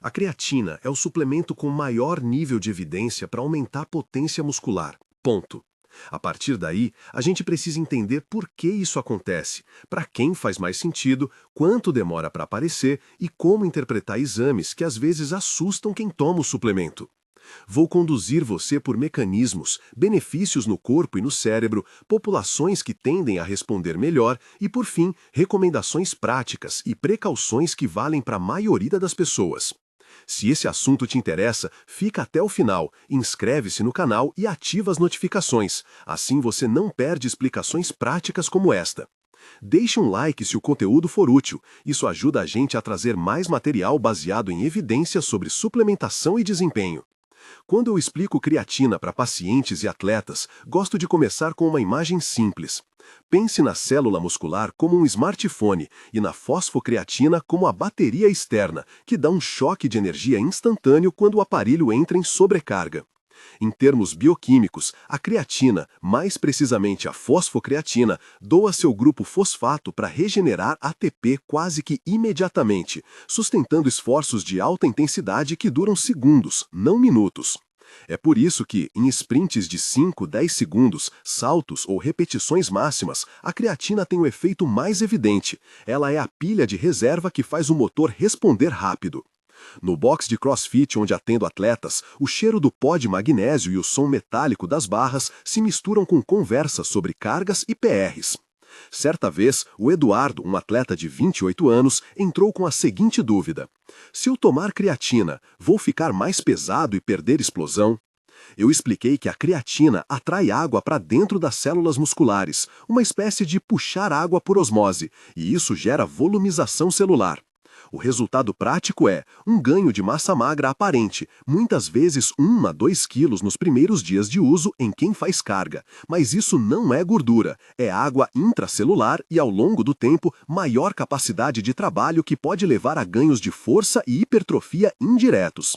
A creatina é o suplemento com maior nível de evidência para aumentar a potência muscular. Ponto. A partir daí, a gente precisa entender por que isso acontece, para quem faz mais sentido, quanto demora para aparecer e como interpretar exames que às vezes assustam quem toma o suplemento. Vou conduzir você por mecanismos, benefícios no corpo e no cérebro, populações que tendem a responder melhor e, por fim, recomendações práticas e precauções que valem para a maioria das pessoas. Se esse assunto te interessa, fica até o final, inscreve-se no canal e ativa as notificações. Assim você não perde explicações práticas como esta. Deixe um like se o conteúdo for útil. Isso ajuda a gente a trazer mais material baseado em evidências sobre suplementação e desempenho. Quando eu explico creatina para pacientes e atletas, gosto de começar com uma imagem simples. Pense na célula muscular como um smartphone e na fosfocreatina como a bateria externa, que dá um choque de energia instantâneo quando o aparelho entra em sobrecarga. Em termos bioquímicos, a creatina, mais precisamente a fosfocreatina, doa seu grupo fosfato para regenerar ATP quase que imediatamente, sustentando esforços de alta intensidade que duram segundos, não minutos. É por isso que, em sprints de 5, 10 segundos, saltos ou repetições máximas, a creatina tem o efeito mais evidente. Ela é a pilha de reserva que faz o motor responder rápido. No box de CrossFit onde atendo atletas, o cheiro do pó de magnésio e o som metálico das barras se misturam com conversas sobre cargas e PRs. Certa vez, o Eduardo, um atleta de 28 anos, entrou com a seguinte dúvida: se eu tomar creatina, vou ficar mais pesado e perder explosão? Eu expliquei que a creatina atrai água para dentro das células musculares, uma espécie de puxar água por osmose, e isso gera volumização celular. O resultado prático é um ganho de massa magra aparente, muitas vezes 1 a 2 quilos nos primeiros dias de uso em quem faz carga. Mas isso não é gordura, é água intracelular e, ao longo do tempo, maior capacidade de trabalho que pode levar a ganhos de força e hipertrofia indiretos.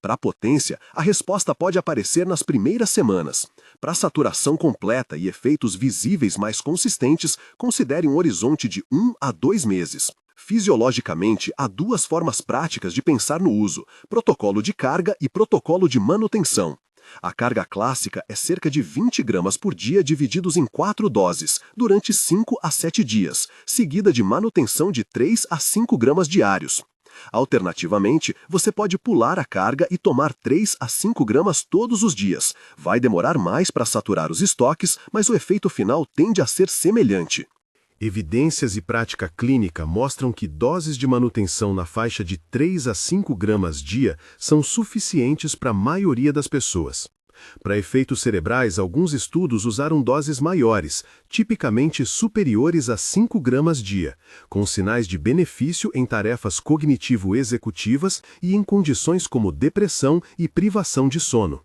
Para a potência, a resposta pode aparecer nas primeiras semanas. Para saturação completa e efeitos visíveis mais consistentes, considere um horizonte de 1 a 2 meses. Fisiologicamente, há duas formas práticas de pensar no uso: protocolo de carga e protocolo de manutenção. A carga clássica é cerca de 20 gramas por dia divididos em 4 doses, durante 5 a 7 dias, seguida de manutenção de 3 a 5 gramas diários. Alternativamente, você pode pular a carga e tomar 3 a 5 gramas todos os dias. Vai demorar mais para saturar os estoques, mas o efeito final tende a ser semelhante. Evidências e prática clínica mostram que doses de manutenção na faixa de 3 a 5 gramas dia são suficientes para a maioria das pessoas. Para efeitos cerebrais, alguns estudos usaram doses maiores, tipicamente superiores a 5 gramas dia, com sinais de benefício em tarefas cognitivo-executivas e em condições como depressão e privação de sono.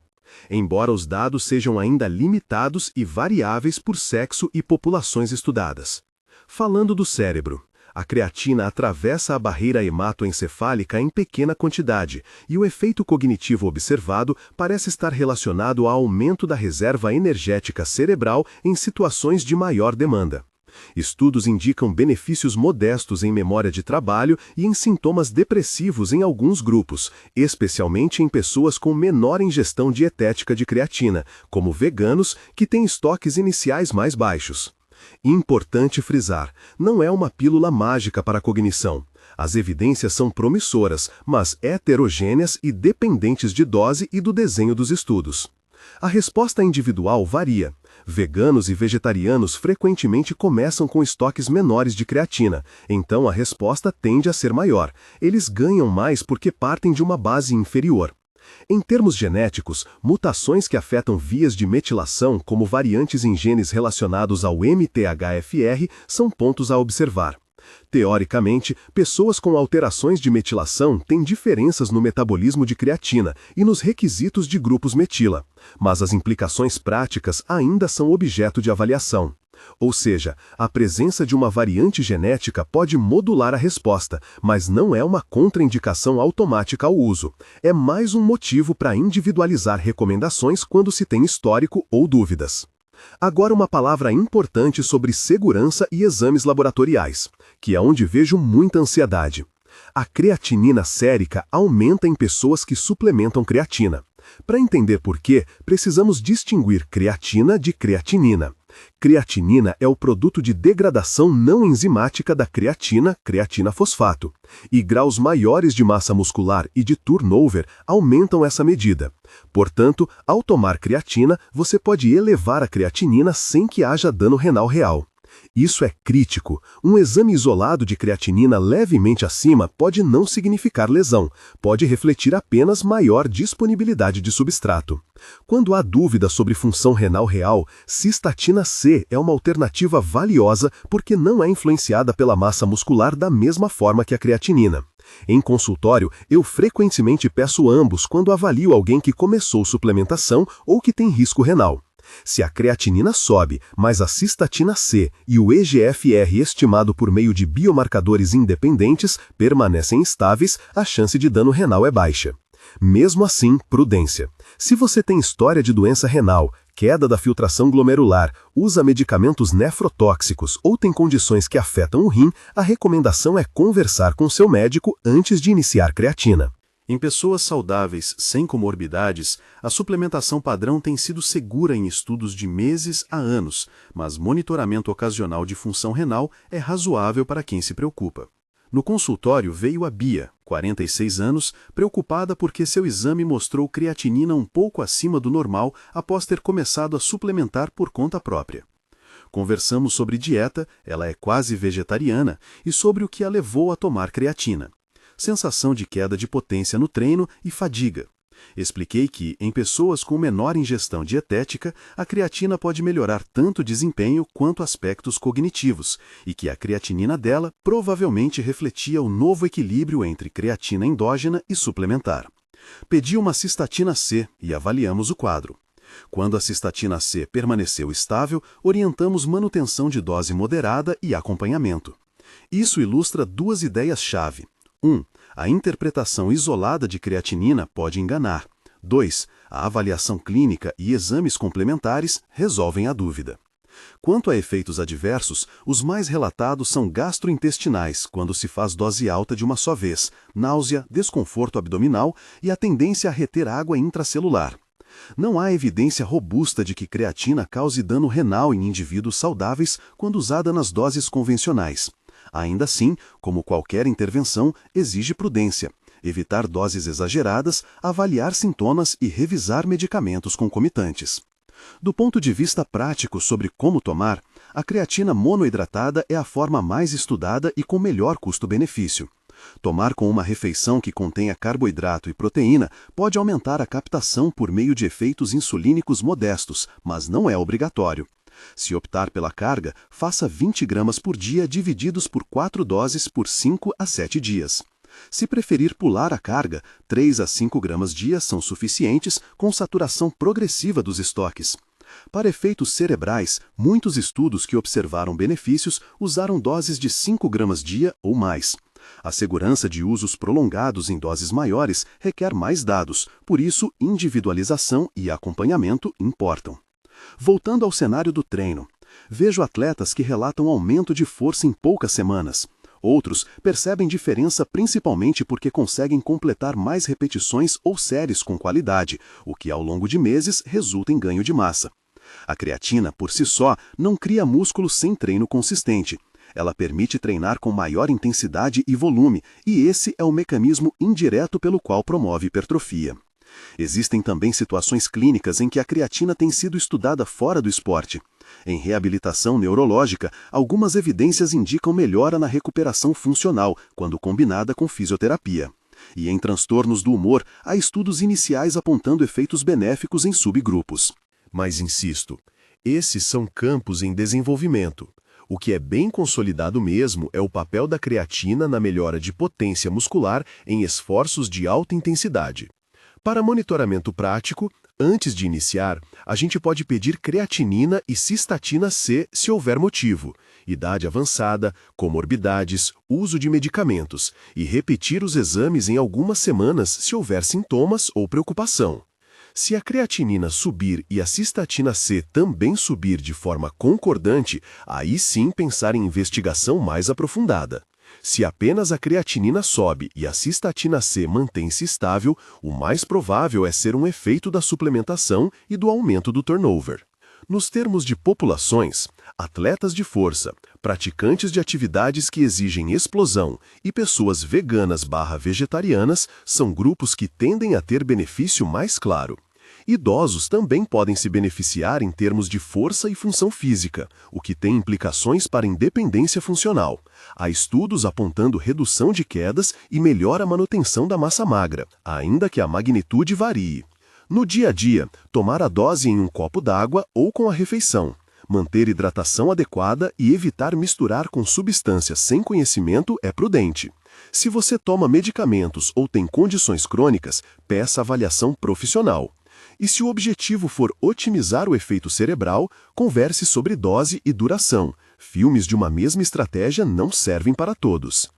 Embora os dados sejam ainda limitados e variáveis por sexo e populações estudadas. Falando do cérebro, a creatina atravessa a barreira hematoencefálica em pequena quantidade e o efeito cognitivo observado parece estar relacionado ao aumento da reserva energética cerebral em situações de maior demanda. Estudos indicam benefícios modestos em memória de trabalho e em sintomas depressivos em alguns grupos, especialmente em pessoas com menor ingestão dietética de creatina, como veganos que têm estoques iniciais mais baixos. Importante frisar, não é uma pílula mágica para a cognição. As evidências são promissoras, mas heterogêneas e dependentes de dose e do desenho dos estudos. A resposta individual varia. Veganos e vegetarianos frequentemente começam com estoques menores de creatina, então a resposta tende a ser maior. Eles ganham mais porque partem de uma base inferior. Em termos genéticos, mutações que afetam vias de metilação, como variantes em genes relacionados ao MTHFR, são pontos a observar. Teoricamente, pessoas com alterações de metilação têm diferenças no metabolismo de creatina e nos requisitos de grupos metila, mas as implicações práticas ainda são objeto de avaliação. Ou seja, a presença de uma variante genética pode modular a resposta, mas não é uma contraindicação automática ao uso. É mais um motivo para individualizar recomendações quando se tem histórico ou dúvidas. Agora uma palavra importante sobre segurança e exames laboratoriais, que é onde vejo muita ansiedade. A creatinina sérica aumenta em pessoas que suplementam creatina. Para entender por quê, precisamos distinguir creatina de creatinina. Creatinina é o produto de degradação não enzimática da creatina, creatina fosfato. E graus maiores de massa muscular e de turnover aumentam essa medida. Portanto, ao tomar creatina, você pode elevar a creatinina sem que haja dano renal real. Isso é crítico. Um exame isolado de creatinina levemente acima pode não significar lesão, pode refletir apenas maior disponibilidade de substrato. Quando há dúvida sobre função renal real, cistatina C é uma alternativa valiosa porque não é influenciada pela massa muscular da mesma forma que a creatinina. Em consultório, eu frequentemente peço ambos quando avalio alguém que começou suplementação ou que tem risco renal. Se a creatinina sobe, mas a cistatina C e o eGFR estimado por meio de biomarcadores independentes permanecem estáveis, a chance de dano renal é baixa. Mesmo assim, prudência. Se você tem história de doença renal, queda da filtração glomerular, usa medicamentos nefrotóxicos ou tem condições que afetam o rim, a recomendação é conversar com seu médico antes de iniciar creatina. Em pessoas saudáveis, sem comorbidades, a suplementação padrão tem sido segura em estudos de meses a anos, mas monitoramento ocasional de função renal é razoável para quem se preocupa. No consultório veio a Bia, 46 anos, preocupada porque seu exame mostrou creatinina um pouco acima do normal após ter começado a suplementar por conta própria. Conversamos sobre dieta, ela é quase vegetariana, e sobre o que a levou a tomar creatina. Sensação de queda de potência no treino e fadiga. Expliquei que, em pessoas com menor ingestão dietética, a creatina pode melhorar tanto o desempenho quanto aspectos cognitivos, e que a creatinina dela provavelmente refletia o novo equilíbrio entre creatina endógena e suplementar. Pedi uma cistatina C e avaliamos o quadro. Quando a cistatina C permaneceu estável, orientamos manutenção de dose moderada e acompanhamento. Isso ilustra duas ideias-chave. 1. A interpretação isolada de creatinina pode enganar. 2. A avaliação clínica e exames complementares resolvem a dúvida. Quanto a efeitos adversos, os mais relatados são gastrointestinais, quando se faz dose alta de uma só vez, náusea, desconforto abdominal e a tendência a reter água intracelular. Não há evidência robusta de que creatina cause dano renal em indivíduos saudáveis quando usada nas doses convencionais. Ainda assim, como qualquer intervenção, exige prudência, evitar doses exageradas, avaliar sintomas e revisar medicamentos concomitantes. Do ponto de vista prático sobre como tomar, a creatina monoidratada é a forma mais estudada e com melhor custo-benefício. Tomar com uma refeição que contenha carboidrato e proteína pode aumentar a captação por meio de efeitos insulínicos modestos, mas não é obrigatório. Se optar pela carga, faça 20 gramas por dia divididos por 4 doses por 5 a 7 dias. Se preferir pular a carga, 3 a 5 gramas dia são suficientes com saturação progressiva dos estoques. Para efeitos cerebrais, muitos estudos que observaram benefícios usaram doses de 5 gramas dia ou mais. A segurança de usos prolongados em doses maiores requer mais dados, por isso individualização e acompanhamento importam. Voltando ao cenário do treino, vejo atletas que relatam aumento de força em poucas semanas. Outros percebem diferença principalmente porque conseguem completar mais repetições ou séries com qualidade, o que ao longo de meses resulta em ganho de massa. A creatina, por si só, não cria músculo sem treino consistente. Ela permite treinar com maior intensidade e volume, e esse é o mecanismo indireto pelo qual promove hipertrofia. Existem também situações clínicas em que a creatina tem sido estudada fora do esporte. Em reabilitação neurológica, algumas evidências indicam melhora na recuperação funcional, quando combinada com fisioterapia. E em transtornos do humor, há estudos iniciais apontando efeitos benéficos em subgrupos. Mas insisto, esses são campos em desenvolvimento. O que é bem consolidado mesmo é o papel da creatina na melhora de potência muscular em esforços de alta intensidade. Para monitoramento prático, antes de iniciar, a gente pode pedir creatinina e cistatina C se houver motivo, idade avançada, comorbidades, uso de medicamentos, e repetir os exames em algumas semanas se houver sintomas ou preocupação. Se a creatinina subir e a cistatina C também subir de forma concordante, aí sim pensar em investigação mais aprofundada. Se apenas a creatinina sobe e a cistatina C mantém-se estável, o mais provável é ser um efeito da suplementação e do aumento do turnover. Nos termos de populações, atletas de força, praticantes de atividades que exigem explosão e pessoas veganas/vegetarianas são grupos que tendem a ter benefício mais claro. Idosos também podem se beneficiar em termos de força e função física, o que tem implicações para a independência funcional. Há estudos apontando redução de quedas e melhora a manutenção da massa magra, ainda que a magnitude varie. No dia a dia, tomar a dose em um copo d'água ou com a refeição. Manter hidratação adequada e evitar misturar com substâncias sem conhecimento é prudente. Se você toma medicamentos ou tem condições crônicas, peça avaliação profissional. E se o objetivo for otimizar o efeito cerebral, converse sobre dose e duração. Filmes de uma mesma estratégia não servem para todos.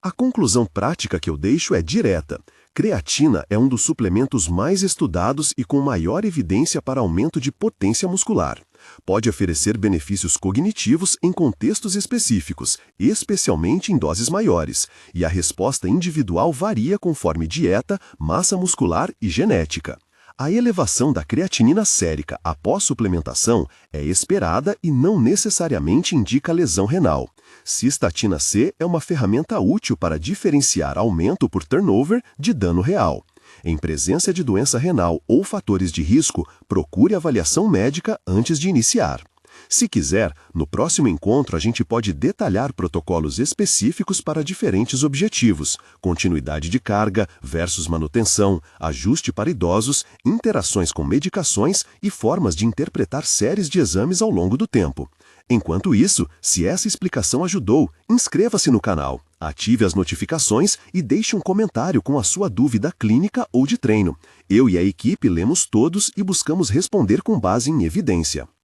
A conclusão prática que eu deixo é direta. Creatina é um dos suplementos mais estudados e com maior evidência para aumento de potência muscular. Pode oferecer benefícios cognitivos em contextos específicos, especialmente em doses maiores, e a resposta individual varia conforme dieta, massa muscular e genética. A elevação da creatinina sérica após suplementação é esperada e não necessariamente indica lesão renal. Cistatina C é uma ferramenta útil para diferenciar aumento por turnover de dano real. Em presença de doença renal ou fatores de risco, procure avaliação médica antes de iniciar. Se quiser, no próximo encontro a gente pode detalhar protocolos específicos para diferentes objetivos, continuidade de carga versus manutenção, ajuste para idosos, interações com medicações e formas de interpretar séries de exames ao longo do tempo. Enquanto isso, se essa explicação ajudou, inscreva-se no canal, ative as notificações e deixe um comentário com a sua dúvida clínica ou de treino. Eu e a equipe lemos todos e buscamos responder com base em evidência.